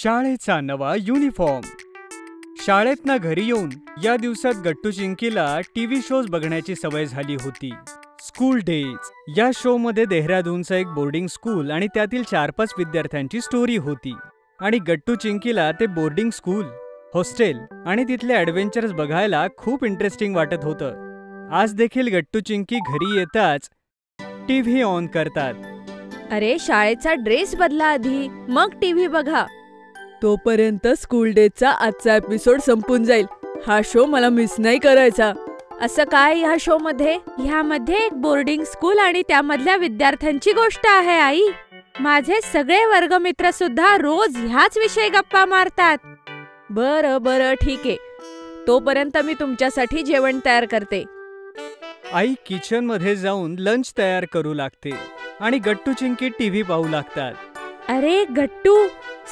शाळेचा नवा युनिफॉर्म. शाळेतनं घरी येऊन या दिवसात गट्टू चिंकीला टीव्ही शोज बघण्याची सवय झाली होती. स्कूल डेज या शो मध्ये देहरादूनचं एक बोर्डिंग स्कूल आणि त्यातील 4-5 विद्यार्थ्यांची स्टोरी होती. आणि गट्टू चिंकीला ते बोर्डिंग स्कूल, हॉस्टेल आणि तिथले ॲडव्हेंचर्स बघायला खूप इंटरेस्टिंग वाटत होतं. आज देखील गट्टू चिंकी घरी येताच टीव्ही ऑन करतात. अरे, शाळेचा ड्रेस बदला आधी, मग टीव्ही बघा. तोपर्यंत स्कूल डेचा आजचा एपिसोड संपून जाईल. हा शो मला मिस नाही करायचा. असं काय ह्या शो मध्ये? ह्यामध्ये एक बोर्डिंग स्कूल आणि त्यामधल्या विद्यार्थ्यांची गोष्ट आहे आई. माझे सगळे वर्गमित्र सुद्धा रोज ह्याच विषयी गप्पा मारतात. बरं ठीक आहे. तोपर्यंत मी तुमच्यासाठी जेवण तयार करते. आई किचन मध्ये जाऊन लंच तयार करू लागते आणि गट्टू चिंकी टीव्ही पाहू लागतात. अरे गट्टू,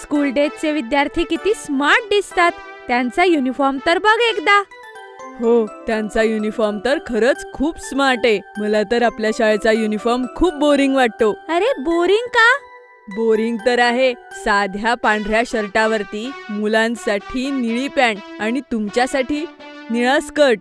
स्कूल डेजचे विद्यार्थी किती स्मार्ट दिसतात. त्यांचा युनिफॉर्म तर बघ एकदा. हो, त्यांचा युनिफॉर्म तर खरंच खूप स्मार्ट आहे. मला तर आपल्या शाळेचा युनिफॉर्म खूप बोरिंग वाटतो. अरे बोरिंग का? बोरिंग तर आहे. साध्या पांढऱ्या शर्टावरती मुलांसाठी निळी पॅन्ट आणि तुमच्यासाठी निळा स्कर्ट.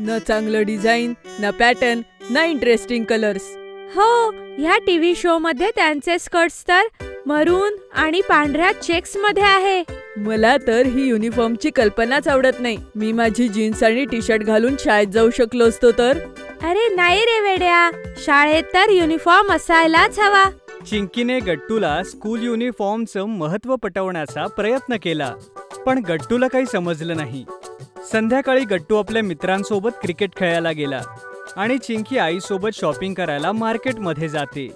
न चांगलं डिझाईन, न पॅटर्न, न इंटरेस्टिंग कलर्स. हो, ह्या टीव्ही शो मध्ये त्यांचे स्कर्ट्स तर मरून आणि पांढऱ्या चेक्स मध्ये आहे. मला तर ही युनिफॉर्मची कल्पनाच आवडत नाही. मी माझी जीन्स आणि टी शर्ट घालून शाळेत जाऊ शकलो असतो तर. अरे नाही रे वेड्या, शाळेत तर युनिफॉर्म असायलाच हवा. चिंकीने गट्टूला स्कूल युनिफॉर्मचं महत्त्व पटवण्याचा प्रयत्न केला, पण गट्टूला काही समजलं नाही. संध्याकाळी गट्टू आपल्या मित्रांसोबत क्रिकेट खेळायला गेला आणि चिंकी आईसोबत शॉपिंग करायला मार्केटमध्ये जाते.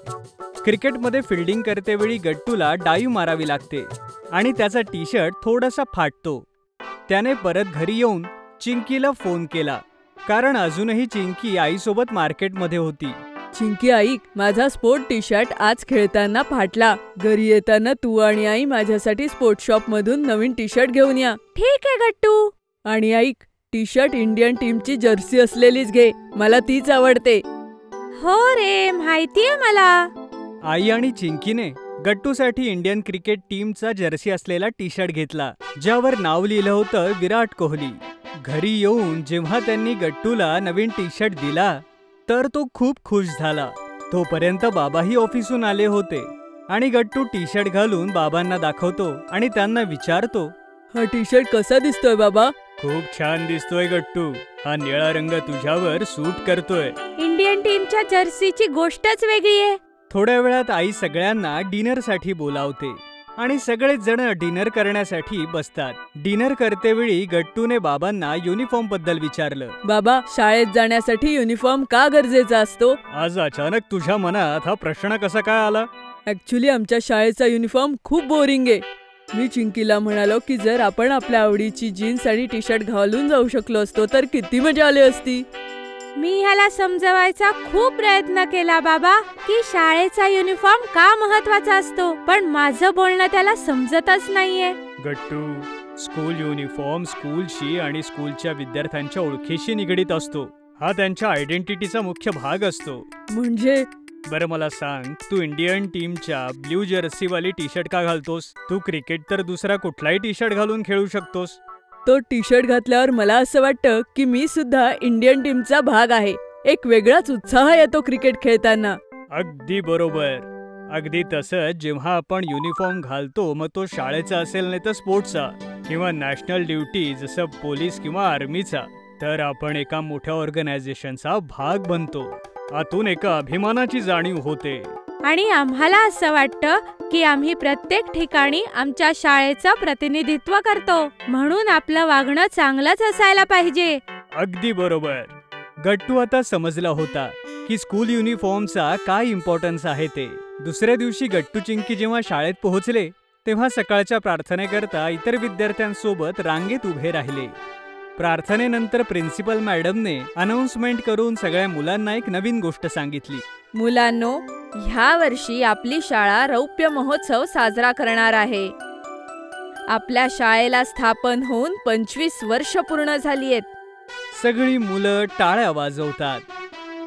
क्रिकेटमध्ये फिल्डिंग करतेवेळी गट्टूला डाईव्ह मारावी लागते आणि त्याचा टी शर्ट थोडासा फाटतो. त्याने परत घरी येऊन चिंकीला फोन केला, कारण अजूनही चिंकी आईसोबत मार्केटमध्ये होती. चिंकी ऐक, माझा स्पोर्ट टी शर्ट आज खेळताना फाटला. घरी येताना तू आणि आई माझ्यासाठी स्पोर्ट्स शॉप मधून नवीन टी शर्ट घेऊन या. ठीक आहे गट्टू. आणि ऐक, टी शर्ट इंडियन टीमची जर्सी असलेलीच घे, मला तीच आवडते. हो रे, माहितीये मला. आई आणि चिंकीने गट्टूसाठी इंडियन क्रिकेट टीमचा जर्सी असलेला टी शर्ट घेतला, ज्यावर नाव लिहिलं होतं विराट कोहली. घरी येऊन जेव्हा त्यांनी गट्टूला नवीन टी शर्ट दिला तर तो खूप खुश झाला. तोपर्यंत बाबाही ऑफिसून आले होते आणि गट्टू टी शर्ट घालून बाबांना दाखवतो आणि त्यांना विचारतो, हा टी शर्ट कसा दिसतोय बाबा? खूप छान दिसतोय गट्टू, हा निळा रंग तुझ्यावर सूट करतोय. इंडियन टीमच्या जर्सीची गोष्टच वेगळी आहे. थोड्या वेळात आई सगळ्यांना डिनरसाठी बोलावते आणि सगळेच जण डिनर करण्यासाठी बसतात. डिनर करतेवेळी गट्टूने बाबांना युनिफॉर्म बद्दल विचारलं. बाबा, शाळेत जाण्यासाठी युनिफॉर्म का गरजेचा असतो? आज अचानक तुझ्या मनात हा प्रश्न कसा काय आला? ऍक्च्युली आमच्या शाळेचा युनिफॉर्म खूप बोरिंग आहे. मी चिंकीला म्हणालो की जर आपण आपल्या आवडीची जीन्स आणि टी शर्ट घालून जाऊ शकलो असतो तर किती मजा आली असती. मी ह्याला समजवायचा खूप प्रयत्न केला बाबा, की शाळेचा युनिफॉर्म का महत्वाचा असतो, पण माझं बोलणं त्याला समजतच नाहीये. गट्टू, स्कूल युनिफॉर्म स्कूलशी आणि स्कूलच्या विद्यार्थ्यांच्या ओळखीशी निगडीत असतो. हा त्यांच्या आयडेंटिटीचा मुख्य भाग असतो. म्हणजे? बरं मला सांग, तू इंडियन टीमच्या ब्ल्यू जर्सी वाली टी शर्ट का घालतोस? तू क्रिकेट तर दुसरा कुठलाही टी शर्ट घालून खेळू शकतोस. तो टी शर्ट घातल्यावर मला असं वाटतं की मी सुद्धा इंडियन टीमचा भाग आहे. एक वेगळाच उत्साह येतो क्रिकेट खेळताना. अगदी बरोबर. अगदी तसंच जेव्हा आपण युनिफॉर्म घालतो, मग तो शाळेचा असेल नाही तर स्पोर्ट्सचा किंवा नॅशनल ड्युटी जसं पोलीस किंवा आर्मीचा, तर आपण एका मोठ्या ऑर्गनायझेशनचा भाग बनतो. आतून एका अभिमानाची जाणीव होते. आणि आम्हाला असं वाटतं की आम्ही प्रत्येक ठिकाणी आमच्या शाळेचं प्रतिनिधित्व करतो, म्हणून आपलं वागणं चांगलंच असायला पाहिजे. अगदी बरोबर. गट्टू आता समजला होता की स्कूल युनिफॉर्मचा काय इम्पॉर्टन्स आहे ते. दुसऱ्या दिवशी गट्टू चिंकी जेव्हा शाळेत पोहोचले तेव्हा सकाळच्या प्रार्थनेकरता इतर विद्यार्थ्यांसोबत रांगेत उभे राहिले. प्रार्थनेनंतर प्रिन्सिपल मॅडमने अनाउन्समेंट करून सगळ्या मुलांना एक नवीन गोष्ट सांगितली. मुलांनो, ह्या वर्षी आपली शाळा रौप्य महोत्सव साजरा करणार आहे. आपल्या शाळेला स्थापन होऊन 25 वर्ष पूर्ण झाली आहेत. सगळी मुलं टाळ्या वाजवतात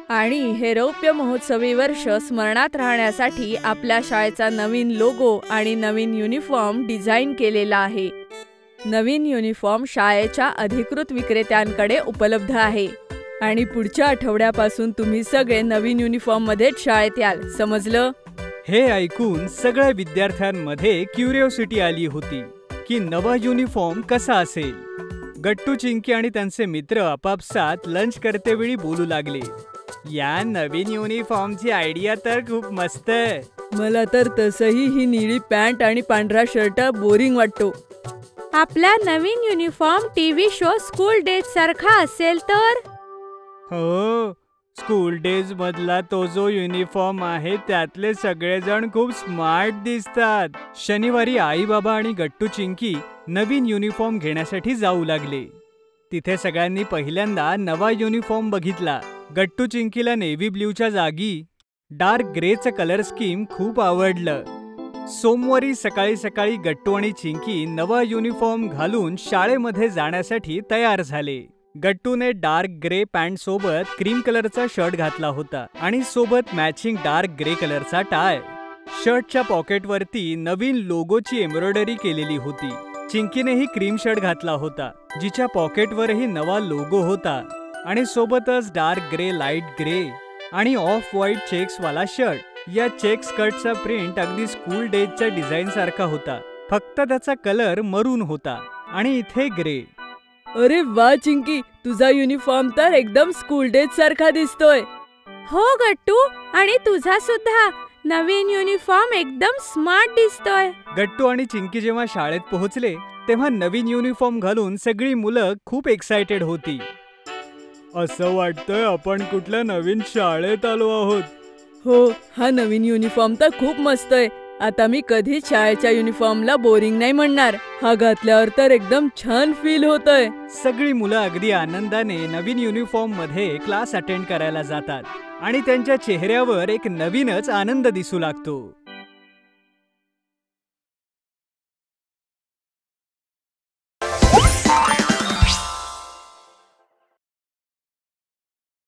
आणि हे रौप्य महोत्सवी वर्ष स्मरणात राहण्यासाठी आपल्या शाळेचा नवीन लोगो आणि नवीन युनिफॉर्म डिझाईन केलेला आहे. नवीन युनिफॉर्म शाळेच्या अधिकृत विक्रेत्यांकडे उपलब्ध आहे आणि पुढच्या आठवड्यापासून तुम्ही सगळे नवीन युनिफॉर्म मध्येच शाळेत याल, समजलं? हे ऐकून सगळ्या विद्यार्थ्यांमध्ये क्युरिओसिटी आली होती की नवा युनिफॉर्म कसा असेल. गट्टू, चिंकी आणि त्यांचे मित्र आपापसात लंच करतेवेळी बोलू लागले. या नवीन युनिफॉर्मची आयडिया तर खूप मस्त आहे. मला तर तसंही ही निळी पॅन्ट आणि पांढरा शर्ट बोरिंग वाटतो. आपला नवीन uniform TV show school days सारखा असेल तर? हो, स्कूल डेज मधला तो जो युनिफॉर्म आहे त्यातले सगळेजण खूप स्मार्ट दिसतात. शनिवारी आई बाबा आणि गट्टू, चिंकी नवीन युनिफॉर्म घेण्यासाठी जाऊ लागले. तिथे सगळ्यांनी पहिल्यांदा नवा युनिफॉर्म बघितला. गट्टू, चिंकीला नेव्ही ब्ल्यूच्या जागी डार्क ग्रेचं कलर स्कीम खूप आवडलं. सोमवारी सकाळी सकाळी गट्टू आणि चिंकी नवा युनिफॉर्म घालून शाळेमध्ये जाण्यासाठी तयार झाले. गट्टूने डार्क ग्रे पॅन्ट सोबत क्रीम कलरचा शर्ट घातला होता आणि सोबत मॅचिंग डार्क ग्रे कलरचा टाय. शर्टच्या पॉकेटवरती नवीन लोगोची एम्ब्रॉयडरी केलेली होती. चिंकीनेही क्रीम शर्ट घातला होता जिच्या पॉकेटवरही नवा लोगो होता आणि सोबतच डार्क ग्रे, लाईट ग्रे आणि ऑफ व्हाईट चेक्स वाला शर्ट. या चेक स्कर्टचा प्रिंट अगदी स्कूल डेजच्या डिझाईन सारखा होता, फक्त त्याचा कलर मरून होता आणि इथे ग्रे. अरे वा चिंकी, तुझा युनिफॉर्म तर एकदम स्कूल डेज सारखा दिसतोय. हो गट्टू, आणि तुझा सुद्धा नवीन युनिफॉर्म एकदम स्मार्ट दिसतोय. गट्टू आणि चिंकी जेव्हा शाळेत पोहोचले तेव्हा नवीन युनिफॉर्म घालून सगळी मुलं खूप एक्सायटेड होती. असं वाटतंय आपण कुठल्या नवीन शाळेत आलो आहोत. हो, हा नवीन युनिफॉर्म तर खूप मस्त आहे. आता मी कधीच शाळेच्या युनिफॉर्मला बोरिंग नाही म्हणणार. हा घातल्यावर तर एकदम छान फील होतंय. सगळी मुलं अगदी आनंदाने नवीन युनिफॉर्म मध्ये क्लास अटेंड करायला जातात आणि त्यांच्या चेहऱ्यावर एक नवीनच आनंद दिसू लागतो.